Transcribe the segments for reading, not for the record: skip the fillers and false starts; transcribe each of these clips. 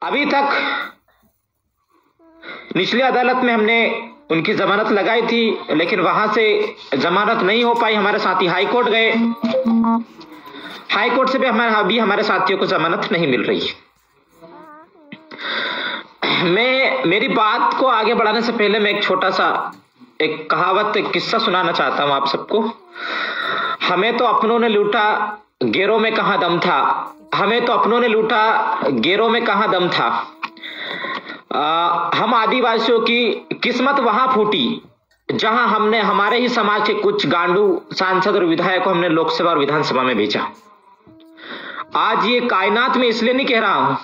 अभी तक निचली अदालत में हमने उनकी जमानत लगाई थी, लेकिन वहां से जमानत नहीं हो पाई। हमारे साथी हाई कोर्ट गए, हाई कोर्ट से भी हमारे साथियों को जमानत नहीं मिल रही है। मेरी बात को आगे बढ़ाने से पहले मैं एक छोटा सा एक कहावत, एक किस्सा सुनाना चाहता हूं आप सबको। हमें तो अपनों ने लूटा, गैरों में कहां दम था। हमें तो अपनों ने लूटा, गैरों में कहां दम था। हम आदिवासियों की किस्मत वहां फूटी जहां हमने हमारे ही समाज के कुछ गांडू सांसद और विधायक को हमने लोकसभा और विधानसभा में भेजा। आज ये कायनात में इसलिए नहीं कह रहा हूं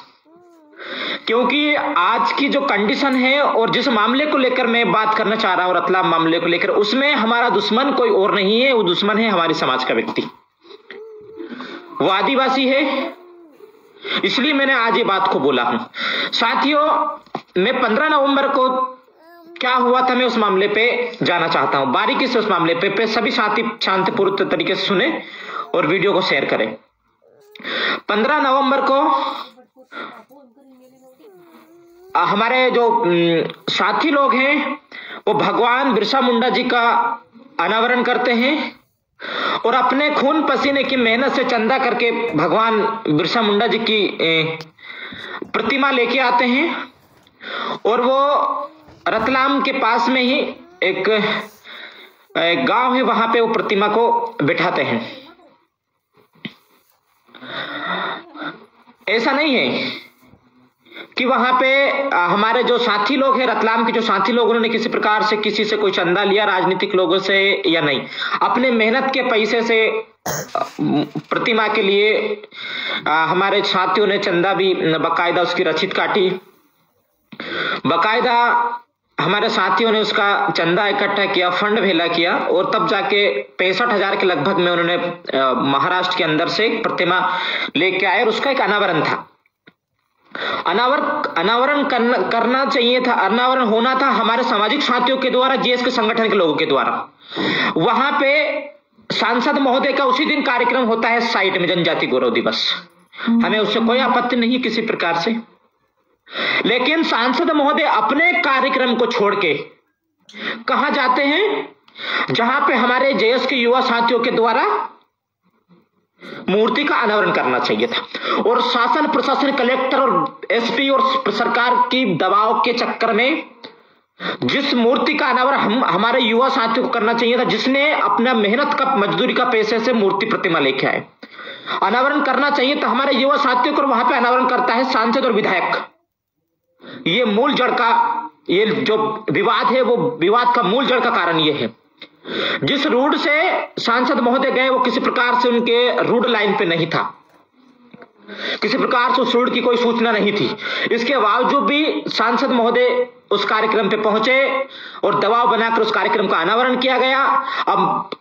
क्योंकि आज की जो कंडीशन है और जिस मामले को लेकर मैं बात करना चाह रहा हूं, रतलाम मामले को लेकर, उसमें हमारा दुश्मन कोई और नहीं है, वो दुश्मन है हमारे समाज का व्यक्ति, वो आदिवासी है। इसलिए मैंने आज ये बात को बोला हूं। साथियों, मैं 15 नवंबर को क्या हुआ था मैं उस मामले पे जाना चाहता हूं, बारीकी से उस मामले पे सभी साथी शांतिपूर्ण तरीके से सुने और वीडियो को शेयर करें। 15 नवंबर को हमारे जो साथी लोग हैं वो भगवान बिरसा मुंडा जी का अनावरण करते हैं और अपने खून पसीने की मेहनत से चंदा करके भगवान बिरसा मुंडा जी की प्रतिमा लेके आते हैं और वो रतलाम के पास में ही एक गांव है, वहां पे वो प्रतिमा को बिठाते हैं। ऐसा नहीं है कि वहां पे हमारे जो साथी लोग हैं, रतलाम के जो साथी लोग, उन्होंने किसी प्रकार से किसी से कोई चंदा लिया राजनीतिक लोगों से या नहीं, अपने मेहनत के पैसे से प्रतिमा के लिए हमारे साथियों ने चंदा भी बकायदा उसकी रसीद काटी, बकायदा हमारे साथियों ने उसका चंदा इकट्ठा किया, फंड भेला किया और तब जाके 65,000 के लगभग में उन्होंने महाराष्ट्र के अंदर से प्रतिमा लेके आए और उसका एक अनावरण था। अनावरण करना चाहिए था, अनावरण होना था हमारे सामाजिक साथियों के द्वारा, जीएस के संगठन के लोगों के द्वारा। वहां पे सांसद महोदय का उसी दिन कार्यक्रम होता है साइट में, जनजाति गौरव दिवस, हमें उससे कोई आपत्ति नहीं किसी प्रकार से। लेकिन सांसद महोदय अपने कार्यक्रम को छोड़ के कहां जाते हैं जहां पे हमारे जेएस के युवा साथियों के द्वारा मूर्ति का अनावरण करना चाहिए था। और शासन प्रशासन, कलेक्टर और एसपी और सरकार की दबाव के चक्कर में जिस मूर्ति का अनावरण हमारे युवा साथियों को करना चाहिए था, जिसने अपना मेहनत का मजदूरी का पैसे से मूर्ति प्रतिमा लेके आए, अनावरण करना चाहिए था हमारे युवा साथियों को, वहां पे अनावरण करता है सांसद और विधायक। ये मूल जड़ का, ये जो विवाद है वो विवाद का मूल जड़ का कारण ये है। जिस रूट से सांसद महोदय गए वो किसी प्रकार से उनके रूट लाइन पे नहीं था, किसी प्रकार से उस रूट की कोई सूचना नहीं थी। इसके बावजूद भी सांसद महोदय उस कार्यक्रम पे पहुंचे और दबाव बनाकर उस कार्यक्रम का अनावरण किया गया।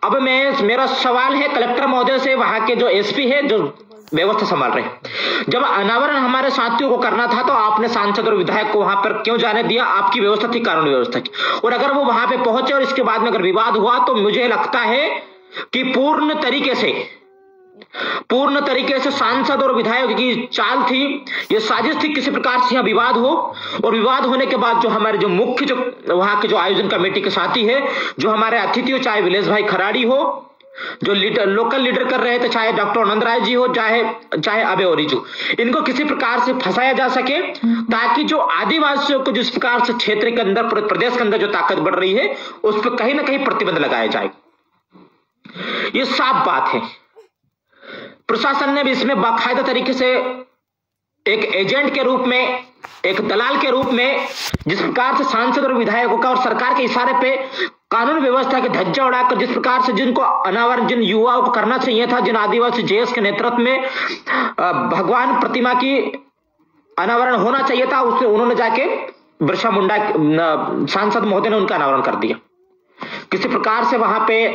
अब मेरा सवाल है कलेक्टर महोदय से, वहां के जो एसपी है जो व्यवस्था संभाल रहे, जब अनावरण हमारे साथियों को करना था तो आपने सांसद और विधायक को वहां पर क्यों जाने दिया? आपकी व्यवस्था थी, कानूनी व्यवस्था की। और अगर वो वहां पे पहुंचे और इसके बाद में अगर विवाद हुआ तो मुझे लगता है कि पूर्ण तरीके से सांसद और विधायक की चाल थी, ये साजिश थी, किसी प्रकार से यहाँ विवाद हो। और विवाद होने के बाद जो हमारे जो मुख्य जो वहां के जो आयोजन कमेटी के साथी है, जो हमारे अतिथि हो, चाहे विलेश भाई खराड़ी हो, जो लोकल लीडर कर रहे थे, चाहे डॉक्टर आनंद राय जी हो, चाहे अबे ओरिजू, इनको किसी प्रकार से फंसाया जा सके ताकि जो आदिवासियों को जिस प्रकार से क्षेत्र के अंदर, प्रदेश के अंदर जो ताकत बढ़ रही है उस पर कहीं ना कहीं प्रतिबंध लगाया जाए। ये साफ बात है। प्रशासन ने भी इसमें बाकायदा तरीके से एक एजेंट के रूप में, एक दलाल के रूप में, जिस प्रकार से सांसद और विधायकों का और सरकार के इशारे पे कानून व्यवस्था के धज्जा उड़ाकर जिस प्रकार से जिनको अनावरण, जिन युवाओं को करना चाहिए था, जिन आदिवासी जेएस के नेतृत्व में भगवान प्रतिमा की अनावरण होना चाहिए था, उससे उन्होंने जाके बिरसा मुंडा सांसद महोदय ने उनका अनावरण कर दिया। किसी प्रकार से वहां पे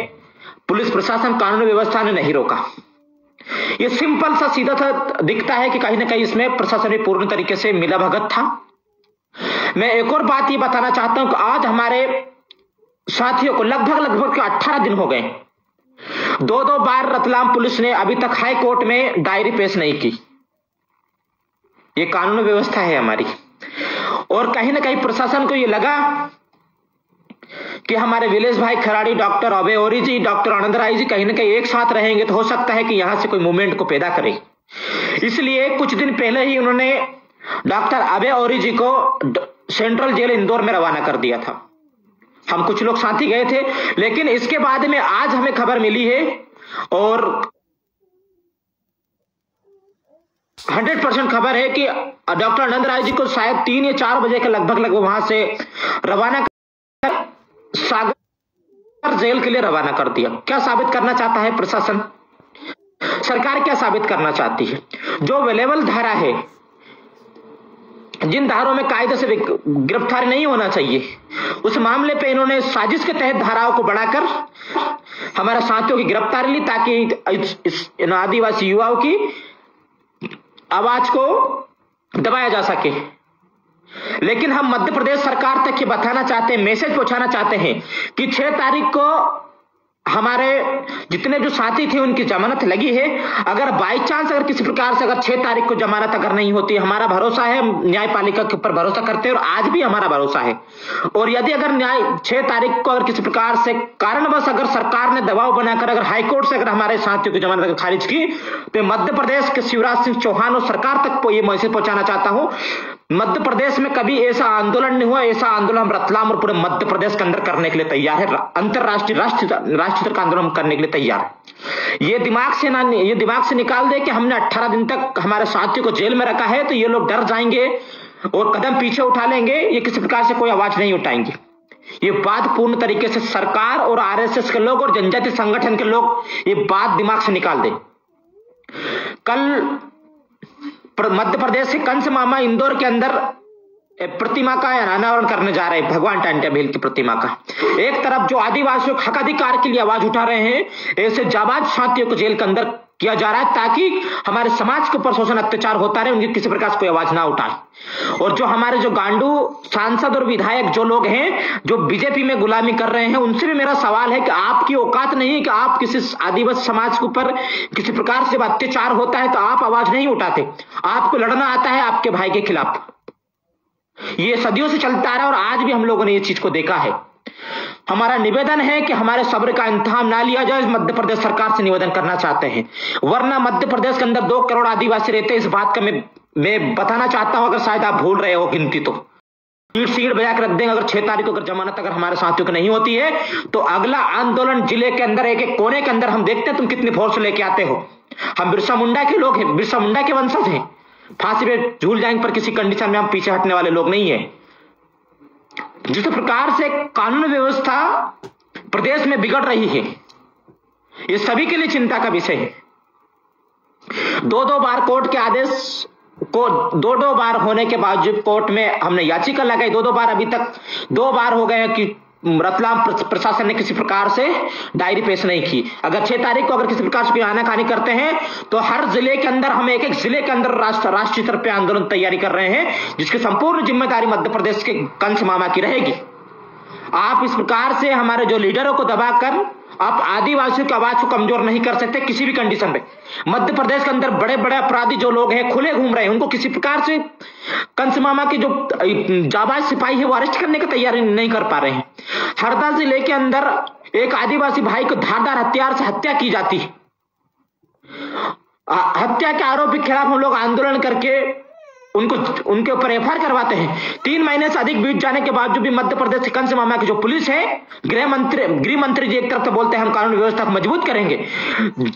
पुलिस प्रशासन, कानून व्यवस्था ने नहीं रोका। ये सिंपल सा सीधा सा दिखता है कि कहीं ना कहीं इसमें प्रशासन भी पूर्ण तरीके से मिला भगत था। मैं एक और बात ये बताना चाहता हूं कि आज हमारे साथियों को लगभग 18 दिन हो गए, 2 बार रतलाम पुलिस ने अभी तक हाई कोर्ट में डायरी पेश नहीं की। ये कानून व्यवस्था है हमारी। और कहीं ना कहीं प्रशासन को ये लगा कि हमारे विलेश भाई खराड़ी, डॉक्टर अभय औरी जी, डॉक्टर आनंद राय जी कहीं ना कहीं एक साथ रहेंगे तो हो सकता है कि यहां से कोई मूवमेंट को पैदा करे। इसलिए कुछ दिन पहले ही उन्होंने डॉक्टर अभय औरी जी को सेंट्रल जेल इंदौर में रवाना कर दिया था। हम कुछ लोग साथी गए थे, लेकिन इसके बाद में आज हमें खबर मिली है और 100% खबर है कि डॉक्टर आनंद राय जी को शायद 3 या 4 बजे के लगभग वहां से रवाना कर सागर जेल के लिए रवाना कर दिया। क्या साबित करना चाहता है प्रशासन? सरकार क्या साबित करना चाहती है? जो अवेलेबल धारा है, जिन धारों में कायदे से गिरफ्तारी नहीं होना चाहिए, उस मामले पे इन्होंने साजिश के तहत धाराओं को बढ़ाकर हमारे साथियों की गिरफ्तारी ली ताकि इस आदिवासी युवाओं की आवाज को दबाया जा सके। लेकिन हम मध्य प्रदेश सरकार तक ये बताना चाहते हैं, मैसेज पहुंचाना चाहते हैं कि 6 तारीख को हमारे जितने जो साथी थे उनकी जमानत लगी है। अगर बाई चांस अगर किसी प्रकार से अगर 6 तारीख को जमानत अगर नहीं होती, हमारा भरोसा है, न्यायपालिका के ऊपर भरोसा करते हैं और आज भी हमारा भरोसा है। और यदि अगर 6 तारीख को अगर किसी प्रकार से कारणवश अगर सरकार ने दबाव बनाकर अगर हाईकोर्ट से अगर हमारे साथियों की जमानत खारिज की, तो मध्य प्रदेश के शिवराज सिंह चौहान और सरकार तक ये मैसेज पहुंचाना चाहता हूं, मध्य प्रदेश में कभी ऐसा आंदोलन नहीं हुआ। ऐसा आंदोलन हम रतलाम और पूरे मध्य प्रदेश के अंदर करने के लिए तैयार है। अंतरराष्ट्रीय राष्ट्रीय का आंदोलन करने के लिए तैयार है। ये दिमाग से निकाल दे कि हमने 18 दिन तक हमारे साथियों को जेल में रखा है तो ये लोग डर जाएंगे और कदम पीछे उठा लेंगे। ये किसी प्रकार से कोई आवाज नहीं उठाएंगे। ये बात पूर्ण तरीके से सरकार और आरएसएस के लोग और जनजातीय संगठन के लोग ये बात दिमाग से निकाल दे। कल मध्य प्रदेश के कंस मामा इंदौर के अंदर प्रतिमा का अनावरण करने जा रहे हैं, भगवान टांट्या भेल की प्रतिमा का। एक तरफ जो आदिवासियों के हक अधिकार के लिए आवाज उठा रहे हैं, ऐसे जाबाज साथियों को जेल के अंदर किया जा रहा है ताकि हमारे समाज के ऊपर शोषण अत्याचार होता रहे, उनकी किसी प्रकार से कोई आवाज ना उठाए। और जो हमारे जो गांडू सांसद और विधायक जो लोग हैं जो बीजेपी में गुलामी कर रहे हैं, उनसे भी मेरा सवाल है कि आपकी औकात नहीं है कि आप किसी आदिवासी समाज के ऊपर किसी प्रकार से अत्याचार होता है तो आप आवाज नहीं उठाते। आपको लड़ना आता है आपके भाई के खिलाफ। ये सदियों से चलता आ रहा है और आज भी हम लोगों ने ये चीज को देखा है। हमारा निवेदन है कि हमारे सब्र का इंतजाम ना लिया जाए, मध्य प्रदेश सरकार से निवेदन करना चाहते हैं। वरना मध्य प्रदेश के अंदर 2 करोड़ आदिवासी रहते हैं, इस बात का मैं बताना चाहता हूं, अगर शायद आप भूल रहे हो गिनती तो सीट बजा के रख देंगे। अगर 6 तारीख को अगर जमानत अगर हमारे साथियों की नहीं होती है तो अगला आंदोलन जिले के अंदर एक कोने के अंदर हम देखते हैं तुम कितनी फोर्स लेके आते हो। हम बिरसा मुंडा के लोग हैं, बिरसा मुंडा के वंशज हैं। फांसी पे झूल जाएंगे पर किसी कंडीशन में हम पीछे हटने वाले लोग नहीं है। जिस प्रकार से कानून व्यवस्था प्रदेश में बिगड़ रही है, ये सभी के लिए चिंता का विषय है। 2 बार कोर्ट के आदेश को 2 बार होने के बावजूद कोर्ट में हमने याचिका लगाई, 2 बार अभी तक 2 बार हो गए कि रतलाम प्रशासन ने किसी प्रकार से डायरी पेश नहीं की। अगर 6 तारीख को अगर किसी प्रकार से आनाकानी करते हैं तो हर जिले के अंदर हम एक जिले के अंदर राष्ट्रीय स्तर पर आंदोलन तैयारी कर रहे हैं, जिसकी संपूर्ण जिम्मेदारी मध्य प्रदेश के कंस मामा की रहेगी। आप इस प्रकार से हमारे जो लीडरों को दबाकर आप आदिवासियों की आवाज को कमजोर नहीं कर सकते किसी भी कंडीशन में। मध्य प्रदेश के अंदर बड़े बड़े अपराधी जो लोग हैं खुले घूम रहे हैं, उनको किसी प्रकार से कंस मामा के जो जाबाज सिपाही है वो अरेस्ट करने की तैयारी नहीं कर पा रहे हैं। हरदा जिले के अंदर एक आदिवासी भाई को धारदार हथियार से हत्या की जाती है। हत्या के आरोपी के खिलाफ हम लोग आंदोलन करके उनके ऊपर एफआईआर करवाते हैं। 3 महीने से अधिक बीत जाने के बावजूद भी मध्य प्रदेश के कंस मामा की जो पुलिस है, गृह मंत्री जी एक तरफ तो बोलते हैं हम कानून व्यवस्था को मजबूत करेंगे,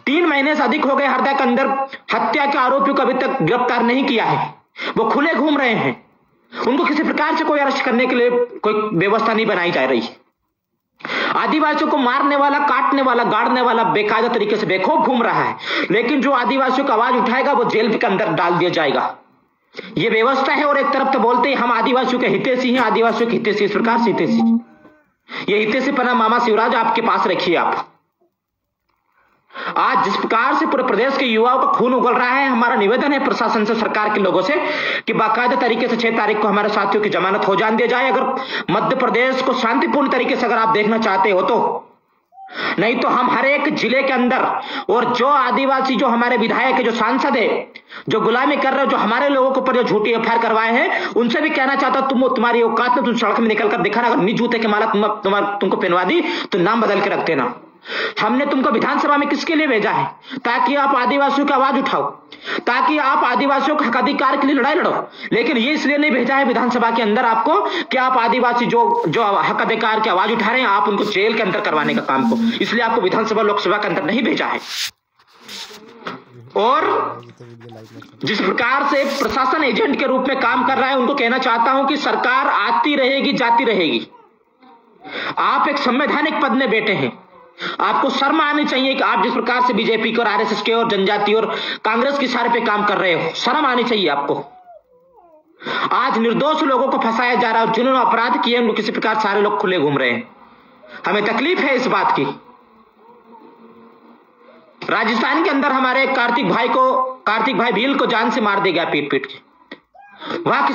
3 महीने से अधिक हो गए हरदा के अंदर हत्या के आरोपियों को अभी तक गिरफ्तार नहीं किया है। वो खुले घूम रहे हैं, उनको किसी प्रकार से कोई अरेस्ट करने के लिए कोई व्यवस्था नहीं बनाई जा रही। आदिवासियों को मारने वाला, काटने वाला, गाड़ने वाला बेकायदा तरीके से बेखौफ घूम रहा है, लेकिन जो आदिवासियों की आवाज उठाएगा वो जेल के अंदर डाल दिया जाएगा। ये व्यवस्था है। और एक तरफ तो बोलते हैं हम आदिवासियों के हितैषी हैं, आदिवासियों के हितैषी, इस प्रकार से हितैषी, ये हितैषी पना मामा शिवराज आपके पास रखिए। आप आज जिस प्रकार से पूरे प्रदेश के युवाओं का खून उगल रहा है, हमारा निवेदन है प्रशासन से, सरकार के लोगों से कि बाकायदा तरीके से 6 तारीख को हमारे साथियों की जमानत हो जाने दिया जाए। अगर मध्य प्रदेश को शांतिपूर्ण तरीके से अगर आप देखना चाहते हो तो नहीं तो हम हर एक जिले के अंदर, और जो आदिवासी, जो हमारे विधायक है, जो सांसद है, जो गुलामी कर रहे हो, जो हमारे लोगों के ऊपर जो झूठी एफआईआर करवाए हैं, उनसे भी कहना चाहता हूं, तुम्हारी औकात में तुम सड़क में निकलकर दिखाना। अगर निज जूते के माला तुमको पहनवा दी तो नाम बदल के रख देना। हमने तुमको विधानसभा में किसके लिए भेजा है? ताकि आप आदिवासियों की आवाज उठाओ, ताकि आप आदिवासियों के हक अधिकार के लिए लड़ाई लड़ो। लेकिन ये इसलिए नहीं भेजा है विधानसभा के अंदर आपको कि आप आदिवासी जो हक अधिकार की आवाज उठा रहे हैं, आप उनको जेल के अंदर करवाने का काम को, इसलिए आपको विधानसभा लोकसभा के अंदर नहीं भेजा है। और जिस प्रकार से प्रशासन एजेंट के रूप में काम कर रहा है, उनको कहना चाहता हूं कि सरकार आती रहेगी, जाती रहेगी। आप एक संवैधानिक पद में बैठे हैं, आपको शर्म आनी चाहिए कि आप जिस प्रकार से बीजेपी के और आरएसएस के और जनजाति और कांग्रेस की सारे पे काम कर रहे हो, शर्म आनी चाहिए आपको। आज निर्दोष लोगों को फंसाया जा रहा है, जिन्होंने अपराध किए उनको किसी प्रकार सारे लोग खुले घूम रहे हैं। हमें तकलीफ है इस बात की। राजस्थान के अंदर हमारे कार्तिक भाई भील को जान से मार दिया गया, पीट पीट के। वहां